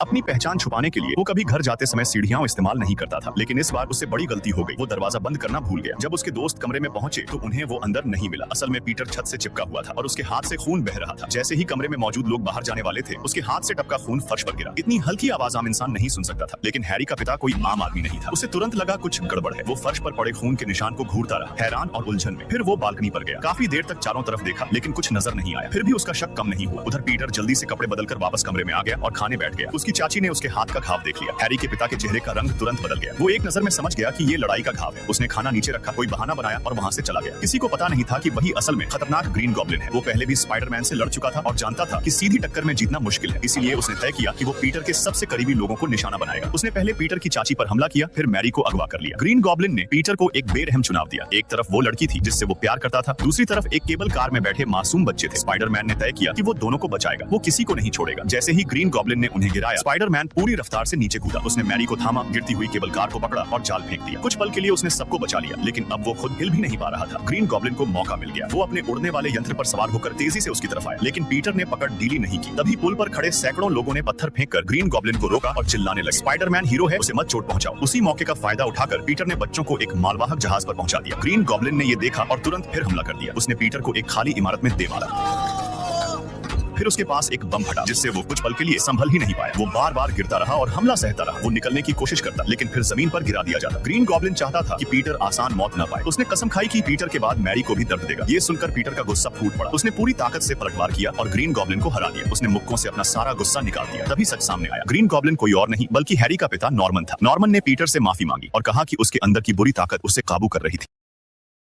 अपनी पहचान छुपाने के लिए वो कभी घर जाते समय सीढ़ियां इस्तेमाल नहीं करता था, लेकिन इस बार उससे बड़ी गलती हो गई। वो दरवाजा बंद करना भूल गया। जब उसके दोस्त कमरे में पहुंचे तो उन्हें वो अंदर नहीं मिला। असल में पीटर छत से चिपका हुआ था और उसके हाथ से खून बह रहा था। जैसे ही कमरे में मौजूद लोग बाहर जाने वाले थे, उसके हाथ से टपका खून फर्श पर गिरा। इतनी हल्की आवाज आम इंसान नहीं सुन सकता था, लेकिन हैरी का पिता कोई आम आदमी नहीं था। उसे तुरंत लगा कुछ गड़बड़ है। वो फर्श पर पड़े खून के निशान को घूरता रहा, हैरान और उलझन में। फिर वो बालकनी पर गया। काफी देर तक चारों तरफ देखा, लेकिन कुछ नजर नहीं आया। फिर भी उसका शक कम नहीं हुआ। उधर पीटर जल्दी से कपड़े बदलकर वापस कमरे में आ गया और खाने बैठ गया। उसकी चाची ने उसके हाथ का घाव देख लिया। हैरी के पिता के चेहरे का रंग तुरंत बदल गया। वो एक नजर में समझ गया कि ये लड़ाई का घाव है। उसने खाना नीचे रखा, कोई बहाना बनाया और वहाँ से चला गया। किसी को पता नहीं था कि वही असल में खतरनाक ग्रीन गॉब्लिन है। वो पहले भी स्पाइडरमैन से लड़ चुका था और जानता था कि सीधी टक्कर में जीतना मुश्किल है। इसीलिए उसने तय किया कि वो पीटर के सबसे करीबी लोगों को निशाना बनाएगा। उसने पहले पीटर की चाची पर हमला किया, फिर मैरी को अगवा कर लिया। ग्रीन गॉब्लिन ने पीटर को एक बेरहम चुनाव दिया। एक तरफ वो लड़की थी जिससे वो प्यार करता था, दूसरी तरफ एक केबल कार में बैठे मासूम बच्चे थे। स्पाइडरमैन ने तय किया कि वो दोनों को बचाएगा। वो किसी को नहीं छोड़ेगा। जैसे ही ग्रीन गॉब्लिन ने उन्हें गिराया, स्पाइडरमैन पूरी रफ्तार से नीचे कूदा। उसने मैरी को थामा, गिरती हुई केबल कार को पकड़ा और जाल फेंक दिया। कुछ पल के लिए उसने सबको बचा लिया, लेकिन अब वो खुद हिल भी नहीं पा रहा था। ग्रीन गॉब्लिन को मौका मिल गया। वो अपने उड़ने वाले यंत्र पर सवार होकर तेजी से उसकी तरफ आया, लेकिन पीटर ने पकड़ ढीली नहीं की। तभी पुल पर खड़े सैकड़ों लोगों ने पत्थर फेंककर ग्रीन गॉब्लिन को रोका और चिल्लाने लगे, स्पाइडरमैन हीरो है, उसे मत चोट पहुंचाओ। उसी मौके का फायदा उठाकर पीटर ने बच्चों को एक मालवाहक जहाज पर पहुंचा दिया। ग्रीन गॉब्लिन ने ये देखा और तुरंत फिर हमला कर दिया। उसने पीटर को एक खाली इमारत में दे मारा। फिर उसके पास एक बम फटा, जिससे वो कुछ पल के लिए संभल ही नहीं पाया। वो बार बार गिरता रहा और हमला सहता रहा। वो निकलने की कोशिश करता, लेकिन फिर जमीन पर गिरा दिया जाता। ग्रीन गॉब्लिन चाहता था कि पीटर आसान मौत न पाए। उसने कसम खाई कि पीटर के बाद मैरी को भी दर्द देगा। ये सुनकर पीटर का गुस्सा फूट पड़ा। उसने पूरी ताकत से पलटवार किया और ग्रीन गॉब्लिन को हरा दिया। उसने मुक्कों से अपना सारा गुस्सा निकाल दिया। तभी सच सामने आया। ग्रीन गॉब्लिन कोई और नहीं बल्कि हैरी का पिता नॉर्मन था। नॉर्मन ने पीटर से माफी मांगी और कहा कि उसके अंदर की बुरी ताकत उसे काबू कर रही थी।